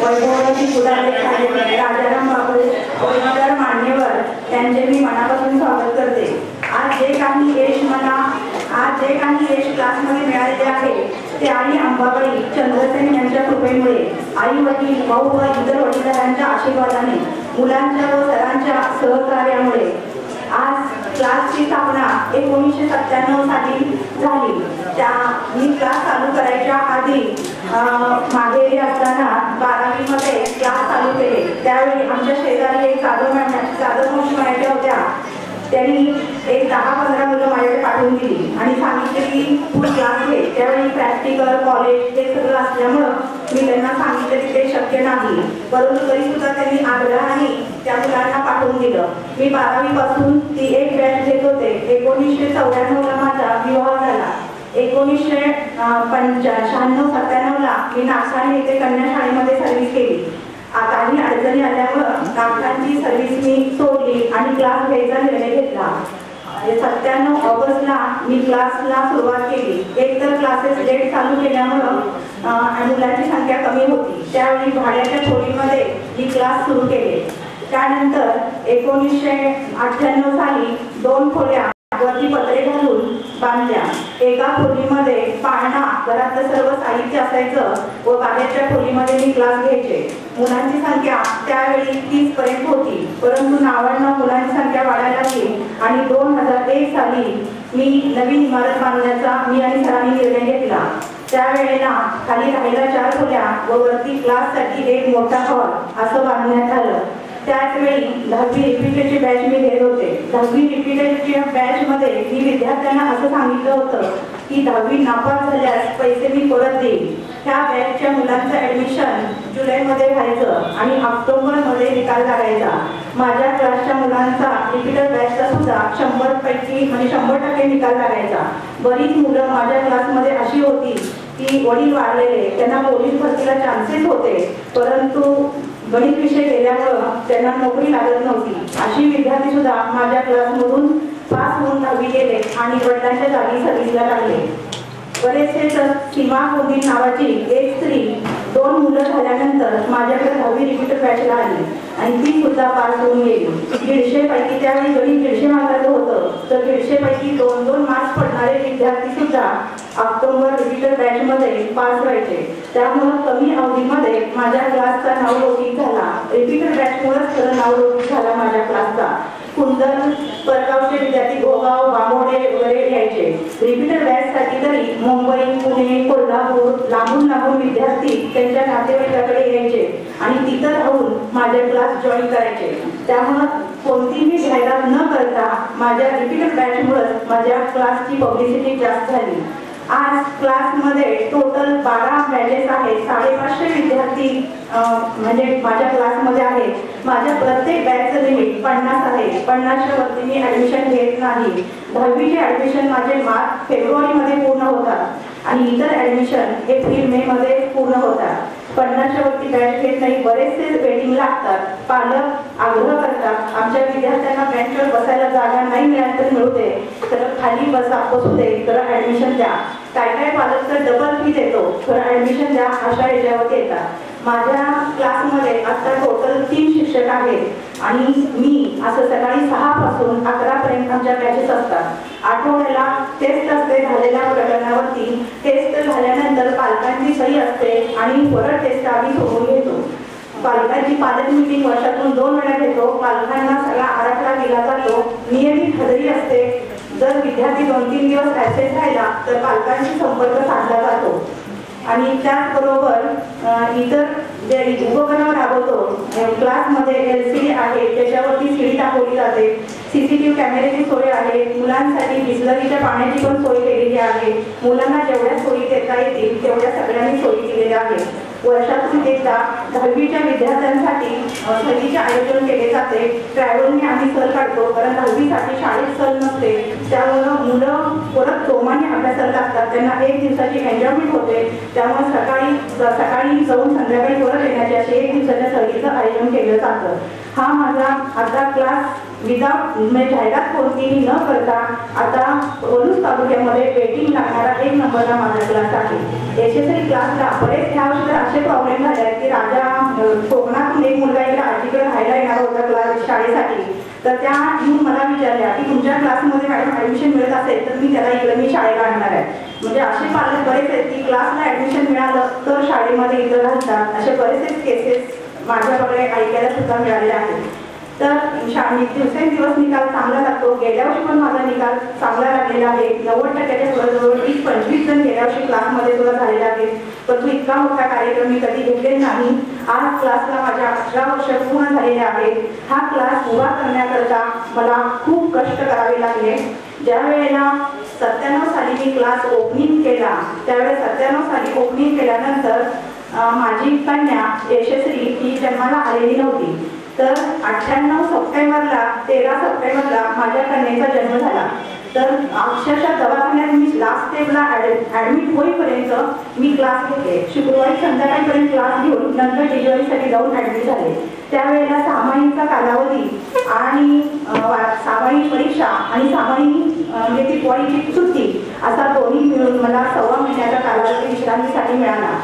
वैभवती पुढारी राजाराम बाबू इतर मान्यवर त्यांचे मी मनापासून स्वागत करते। आज जे काही यश क्लासमध्ये मिळालेले आहे ते आई अंबाबाई चंद्रसेन यांच्या कृपेमुळे, आई वडील, भाऊ व इतर वडीलधाऱ्यांच्या आशीर्वादाने, मुलांच्या व सरांच्या सहकार्यामुळे आज क्लासची स्थापना 1997 साली झाली। मी क्लास चालू करायच्या आधी मागेरी असताना 12वी मध्ये क्लास चालू केले। त्यावेळी आमच्या शेजारी एक जाधव मावशी म्हणायच्या होत्या, त्यांनी एक 10-15 मुलं माझ्याकडे पाठवून दिली आणि सांगितले की तू क्लास घे। त्यावेळी प्रॅक्टिकल कॉलेज हे सगळं असल्यामुळं मी त्यांना सांगितलं की ते शक्य नाही, परंतु तरी सुद्धा त्यांनी आग्रहाने त्या मुलांना पाठवून दिलं। मी 12वी पासून ती एक बॅच घेत होते। 1994ला माझा विवाह झाला। 1996-97 ला मी नागठाणे येथे कन्या शाळेमध्ये सर्व्हिस केली। काही अडचणी आल्यामुळं नागठाणची सर्व्हिस मी सोडली आणि क्लास घ्यायचा निर्णय घेतला। 97 ऑगस्टला मी क्लासला सुरुवात केली। एक तर क्लासेस लेट चालू केल्यामुळं मुलांची संख्या कमी होती। त्यावेळी भाड्याच्या खोलीमध्ये ही क्लास सुरू केले। त्यानंतर 1998 साली 2 खोल्या वरती पत्रे घालून बांधल्या। एका खोलीमध्ये पाळणा, घरातलं सर्व साहित्य असायचं व बाहेरच्या खोलीमध्ये मी क्लास घ्यायचे। मुलांची संख्या त्यावेळी 30 पर्यंत होती, परंतु नावांना मुलांची संख्या वाढायला लागली आणि 2001 साली मी नवीन इमारत बांधण्याचा मी आणि सरांनी निर्णय घेतला। त्यावेळेला खाली राहायला 4 खोल्या व वरती क्लाससाठी एक मोठा हॉल असं बांधण्यात आलं। त्याचवेळी 10वी रिपीटरची बॅच मी घेत होते। 10वी रिपीटरच्या बॅचमध्ये मी विद्यार्थ्यांना असं सांगितलं होतं की 10वी नापास झाल्यास पैसे मी परत देईन। ह्या बॅचच्या मुलांचं ॲडमिशन जुलैमध्ये व्हायचं आणि ऑक्टोबरमध्ये निकाल लागायचा। माझ्या क्लासच्या मुलांचा रिपीटर बॅचचा सुद्धा 100% निकाल लागायचा। बरीच मुलं माझ्या क्लासमध्ये अशी होती की वडील वारलेले, त्यांना पोलीस भरतीला चान्सेस होते, परंतु गणित विषय गेल्यामुळं त्यांना नोकरी लागत नव्हती। अशी विद्यार्थी सुद्धा माझ्या क्लासमधून पास होऊन 10वी गेले आणि वडिलांच्या जागी सर्व्हिसला लागले। बरेचसे तर सीमा गोंदी नावाची एक स्त्री 2 मुलं झाल्यानंतर माझ्याकडे 10वी रिपीटर बॅचला आली आणि ती सुद्धा पास होऊन गेली। 150 पैकी त्यावेळी गणित 150 मार्काचं होतं, तर 150 पैकी 2-2 मार्क्स पडणारे विद्यार्थी सुद्धा ऑक्टोबर रिपीटर बॅचमध्ये पास व्हायचे। त्यामुळे कमी अवधीमध्ये माझ्या क्लासचा नावलौकिक झाला। रिपीटर बॅचमुळेच खरं नावलौकिक झाला माझ्या क्लासचा। कुंदर परगावचे विद्यार्थी गोगाव, बांबोडे वगैरे घ्यायचे। रिपीटर बॅचसाठी तरी मुंबई, पुणे, कोल्हापूर लांबून विद्यार्थी त्यांच्या नातेवाईकाकडे यायचे आणि तिथं राहून माझे क्लास जॉईन करायचे। त्यामुळं कोणतीही जाहिरात न करता माझ्या रिपीटर बॅचमुळेच माझ्या क्लासची पब्लिसिटी जास्त झाली। आज क्लासमध्ये टोटल 12 बॅचेस आहेत। 550 विद्यार्थी म्हणजे माझ्या क्लासमध्ये आहेत। माझ्या प्रत्येक बॅचचं लिमिट 50 आहे। 50च्या वरती मी ॲडमिशन घेत नाही। 10वीचे ॲडमिशन माझे मार्च फेब्रुवारीमध्ये पूर्ण होतात आणि इतर ॲडमिशन एप्रिल-मे मध्ये पूर्ण होतात। 50च्या वरती बॅच घेत नाही। बरेचसे वेटिंग लागतात। पालक आग्रह करतात आमच्या विद्यार्थ्यांना बेंचवर बसायला जागा नाही मिळाली तर मिळू दे, तर खाली बसू दे, तर ॲडमिशन द्या। काय पालक तर डबल फी देतो, तर ॲडमिशन द्या अशा याच्यावरती येतात। माझ्या क्लासमध्ये आता टोटल 3 शिक्षक आहेत आणि मी असं सकाळी 6 पासून 11 पर्यंत आमच्या बॅचेस असतात। आठवड्याला टेस्ट असते झालेल्या प्रकरणावरती। टेस्ट झाल्यानंतर पालकांची सही असते आणि परत टेस्ट आम्ही सोडून घेतो। पालकांची पालक मीटिंग वर्षातून 2 वेळा घेतो। पालकांना सगळा आराखडा दिला जातो। नियमित हजेरी असते। जर विद्यार्थी 2-3 दिवस ॲब्सेंट राहिला तर पालकांशी संपर्क साधला जातो आणि त्याचबरोबर इतर जे उपक्रम राबवतो। क्लासमध्ये LCD आहे, त्याच्यावरती सीडी दाखवली जाते। CCTV कॅमेऱ्याची सोय आहे। मुलांसाठी बिस्लरीच्या पाण्याची पण सोय केलेली आहे। मुलांना जेवढ्या सोयी देता येतील तेवढ्या सगळ्यांनी सोयी केलेल्या आहेत। वर्षातून एकदा 10वीच्या विद्यार्थ्यांसाठी सहलीचे आयोजन केले जाते। ट्रॅव्हलने आम्ही सहल काढतो, कारण 10वीसाठी शाळेत सहल नसते। त्यामुळं मुलं परत जोमाने अभ्यासाला लागतात, त्यांना 1 दिवसाची एन्जॉयमेंट होते। त्यामुळे सकाळी जाऊन संध्याकाळी परत येण्याचे असे 1 दिवसाच्या सहलीचं आयोजन केलं जातं। हा माझा आता क्लास विदाउट जाहिरात कोणतीही न करता आता वलूज तालुक्यामध्ये वेटिंग लागणारा 1 नंबरला माझा क्लास आहे। SSL क्लासला बरेच ह्या वर्षी असे प्रॉब्लेम झाले की राजा कोकणातून एक मुलगा इकडे आजीकडे राहायला येणार होता क्लास शाळेसाठी, तर त्या येऊन मला विचारल्या की तुमच्या क्लासमध्ये मॅडम ॲडमिशन मिळत असेल तर मी त्याला इकडे मी शाळेला आणणार आहे. म्हणजे असे पालक बरेच आहेत की क्लासला ॲडमिशन मिळालं तर शाळेमध्ये इथं घालतात. असे बरेचसे केसेस माझ्याकडे ऐकायला सुद्धा मिळाले आहेत. तर दिवसेंदिवस निकाल चांगला लागतो. गेल्या वर्षी पण माझा निकाल चांगला लागलेला आहे. 90% जवळजवळ 20-25 जण गेल्या वर्षी क्लासमध्ये सुद्धा झालेले आहेत. पण तो इतका मोठा कार्यक्रम मी कधी घेतलेला नाही. आज क्लासला माझ्या 18 वर्ष पूर्ण झालेले आहेत. हा क्लास उभा करण्याकरता मला खूप कष्ट करावे लागले. ज्या वेळेला 97 साली मी क्लास ओपनिंग केला, त्यावेळेस 97 साली ओपनिंग केल्यानंतर माझी कन्या यशस्वी ही जन्माला आलेली नव्हती. तर 13 सप्टेंबरला माझ्या कन्येचा जन्म झाला. तर अक्षरशः दवाखान्यात मी लास्ट स्टेपला ॲडमिट होईपर्यंत मी क्लास घेतले. शुक्रवारी संध्याकाळपर्यंत क्लास घेऊन नंतर डिलिव्हरीसाठी जाऊन ॲडमिट झाले. त्यावेळेला सामायिकचा कालावधी आणि सामायिक परीक्षा आणि सामायिक म्हणजे ती दिवाळीची सुट्टी असा दोन्ही मिळून मला 1.25 महिन्याचा कालावधी विश्रांतीसाठी मिळाला.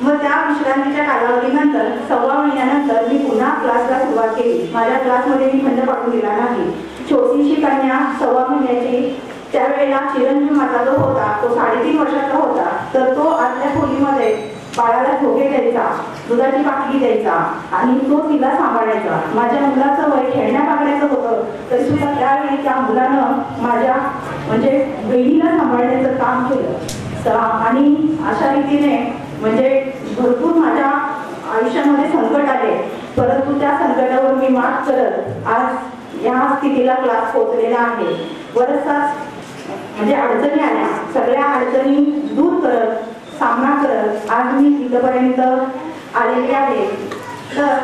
मग त्या विश्रांतीच्या कालावधीनंतर 1.25 महिन्यानंतर मी पुन्हा क्लासला सुरुवात केली. माझ्या क्लासमध्ये मी खंड पाडून दिला नाही. छोटीशी कन्या 1.25 महिन्याची, त्यावेळेला चिरंजीव माझा जो होता तो 3.5 वर्षाचा होता. तर तो आतल्या खोलीमध्ये बाळाला झोके द्यायचा, दुधाची बाटली द्यायचा आणि तो तिला सांभाळायचा. माझ्या मुलाचं वय खेळण्या बागड्याचं होतं तरी सुद्धा त्यावेळी त्या मुलानं माझ्या म्हणजे बहिणीला सांभाळण्याचं काम केलं. आणि अशा रीतीने म्हणजे भरपूर माझ्या आयुष्यामध्ये संकट आले, परंतु त्या संकटावर मी मात करत आज या स्थितीला क्लास पोहोचलेला आहे. बरंचसाच म्हणजे अडचणी आल्या, सगळ्या अडचणी दूर करत सामना करत आज मी इथपर्यंत आलेले आहे. तर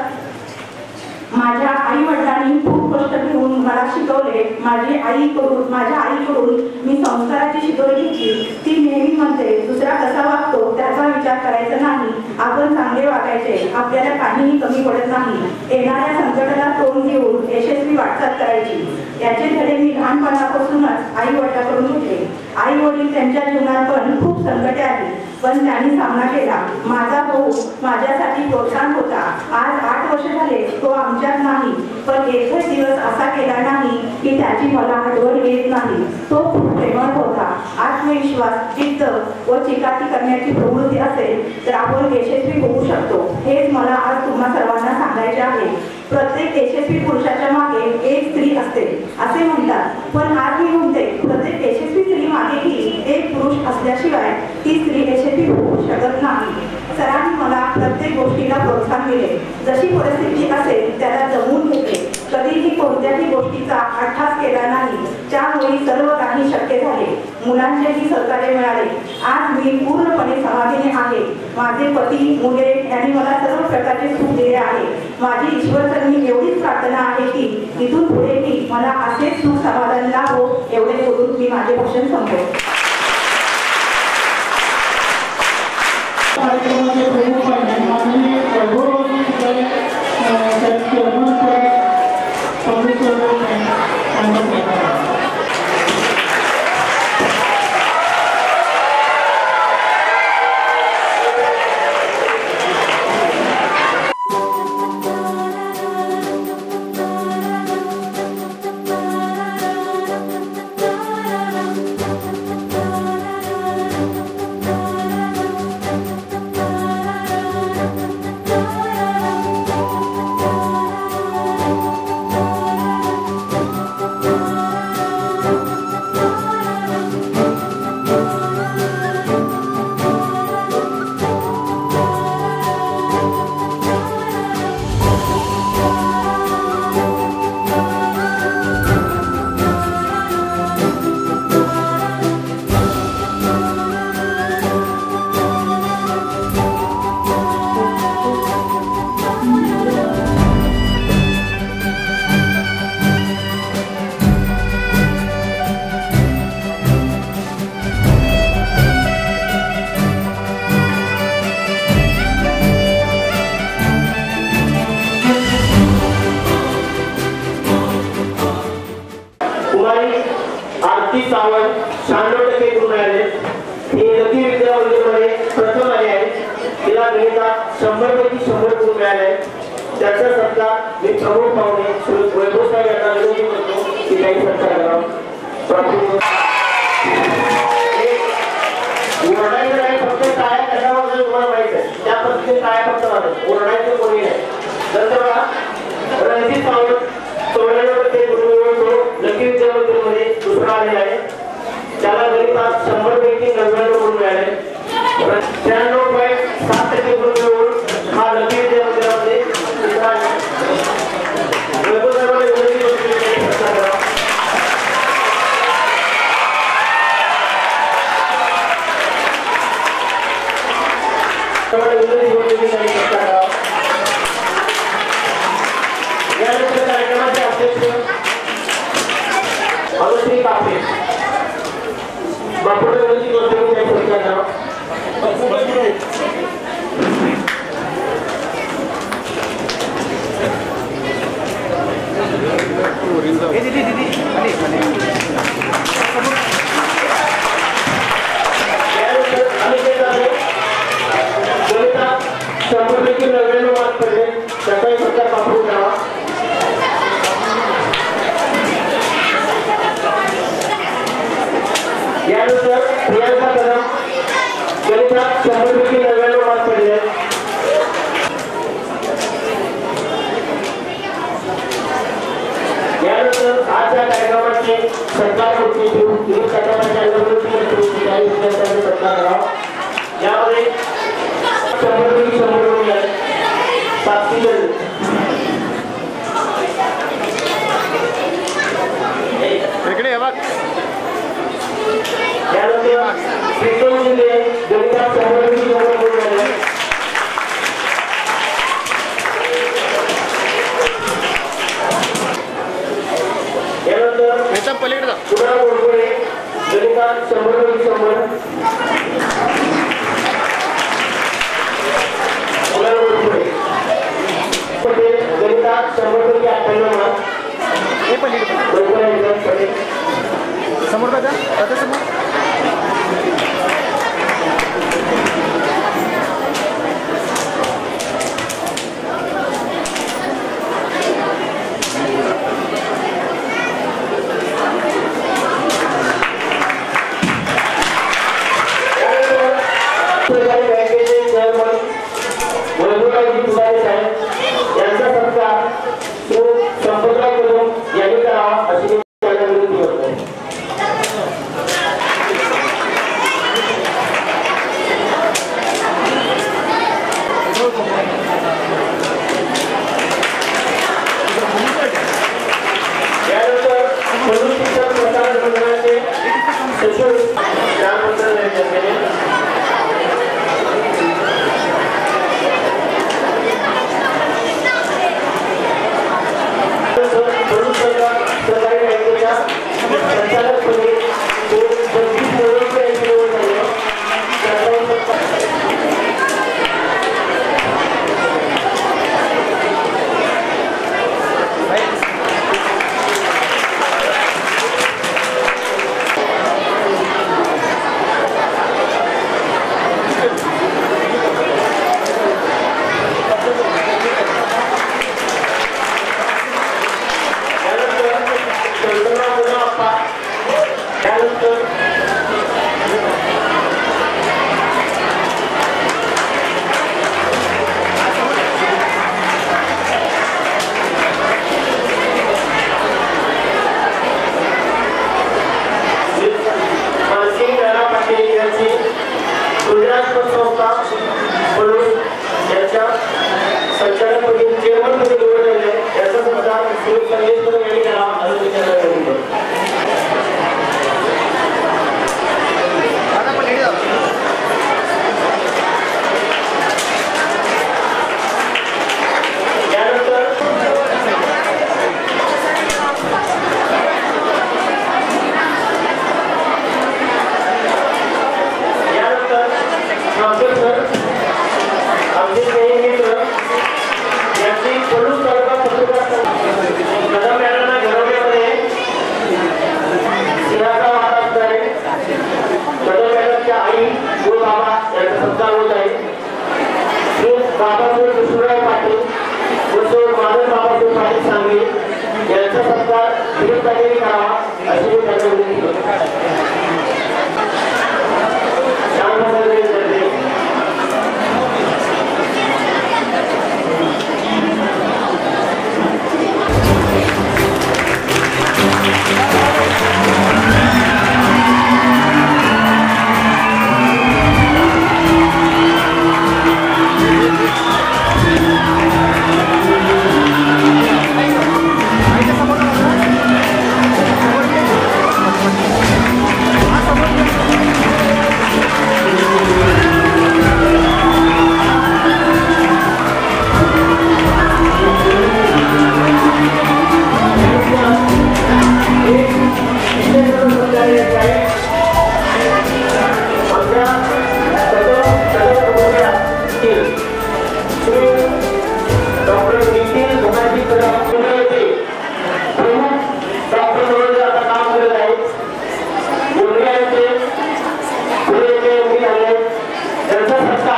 माझ्या आई वडिलांनी खूप कष्ट घेऊन मला शिकवले. माझ्या आईकडून मी संस्काराची शिकवण घेतली. ती नेहमी म्हणते दुसरा कसा वागतो त्याचा विचार करायचा नाही, आपण चांगले वागायचे, आपल्याला काहीही कमी पडत नाही, येणाऱ्या संकटाला तोंड देऊन यशस्वी वाटचाल करायची. याचे धडे मी लहानपणापासूनच आई वडिलांकडून घेतले. आई वडील त्यांच्या जीवनात पण खूप संकटे आली पण त्यांनी सामना केला. माझा भाऊ माझ्यासाठी प्रोत्साहन होता. आज 8 वर्ष झाले तो आमच्यात नाही, पण एकच दिवस असा केला नाही की त्याची मला आठवण येत नाही. तो खूप प्रेमळ होता. आत्मविश्वास, जिद्द व चिकाटी करण्याची प्रवृत्ती असेल तर आपण यशस्वी होऊ शकतो. हेच मला आज तुम्हा सर्वांना सांगायचे आहे. प्रत्येक यशस्वी पुरुषाच्या मागे एक स्त्री असते असे म्हणतात, पण आज मी म्हणते प्रत्येक यशस्वी स्त्री मागेही एक पुरुष असल्याशिवाय ती स्त्री यशस्वी होऊ शकत नाही. सरांनी मला प्रत्येक गोष्टीला प्रोत्साहन दिले. जशी परिस्थिती असेल त्याला जमवून घेतले. कधीही कोणत्याही गोष्टीचा अट्टास केला नाही. त्यामुळे सर्व काही शक्य झाले. मुलांचेही सहकार्य मिळाले. आज मी पूर्णपणे समाधानी आहे. माझे पती मुले यांनी मला सर्व प्रकारचे सुख दिले आहे. माझी ईश्वरचरणी एवढीच प्रार्थना आहे की इथून पुढेही मला असेच सुख समाधान लाभो. एवढे बोलून मी माझे भाषण संपवतो. सावंत 96% गुण मिळाले. हे लकी विद्या मंदिरमध्ये प्रथम आले आहेत. जिल्हा गणितात 100पैकी 100 गुण मिळाले. त्याचा सत्कार मी प्रमुख पाहुणे श्री वैभव साहेब यांना विनंती करतो की काही सत्कार करावा. ओरडायचं नाही, फक्त टाळ्या कशा वाजवल्या तुम्हाला माहित आहे. त्या पद्धतीने टाळ्या फक्त वाजवतात, ओरडायचं कोणी नाही. नंतर बघा रणजित सावंत 94 गुण लकी विद्यामंदिरमध्ये दुसरा आलेला आहे. त्याला गणितात 100पैकी 99 गुण मिळाले. 93.7% गुण मिळवून हा लकी विद्यामंदिरामध्ये दुसरा आहे. वैभव साहेबांना विनंती करतो की सत्कार करावा. यानंतर कार्यक्रमाचे अध्यक्ष अनुश्री कापे बापूला विनंती करतो की काही सत्कार करावा. पैकी 99 मार्क पडले. त्याचाही सत्कार बापू करावा. यानंतर प्रियांका कदम गणितात 100पैकी 99 मार्क पडले. यानंतर आजच्या कार्यक्रमाचे सत्कार मूर्ती ठेवून सत्कार करावा. यामध्ये 100पैकी 100 गुण मिळाले. साक्षी इकडे बघ. यानंतर प्रीतम शिंदे गणितात 100पैकी 100 गुण मिळाले. यानंतर पलीकडे कुणाल गोडबोळे गणितात 100पैकी 100. कुणाल गोडबोळे गणितात 100पैकी 98 मार्क. हे पलीकडे समोर बघा आता समोर. बँकेचे चेअरमन वैभवरावजी तुलारे साहेब यांचा सत्कार संपतराव कदम यांनी करावा अशी त्यांना विनंती करतो. यानंतर पशु शिक्षण प्रसारण मंडळाचे सचिव त्याबद्दल सरकारी बँकेच्या संचालकपदी संचालकपदी चेअरमनपदी निवडलेले याचा सत्कार श्री संदेश यांनी करावा असं विचारलं. यानंतर आमचे सर आमचे मित्र त्यांचा सत्कार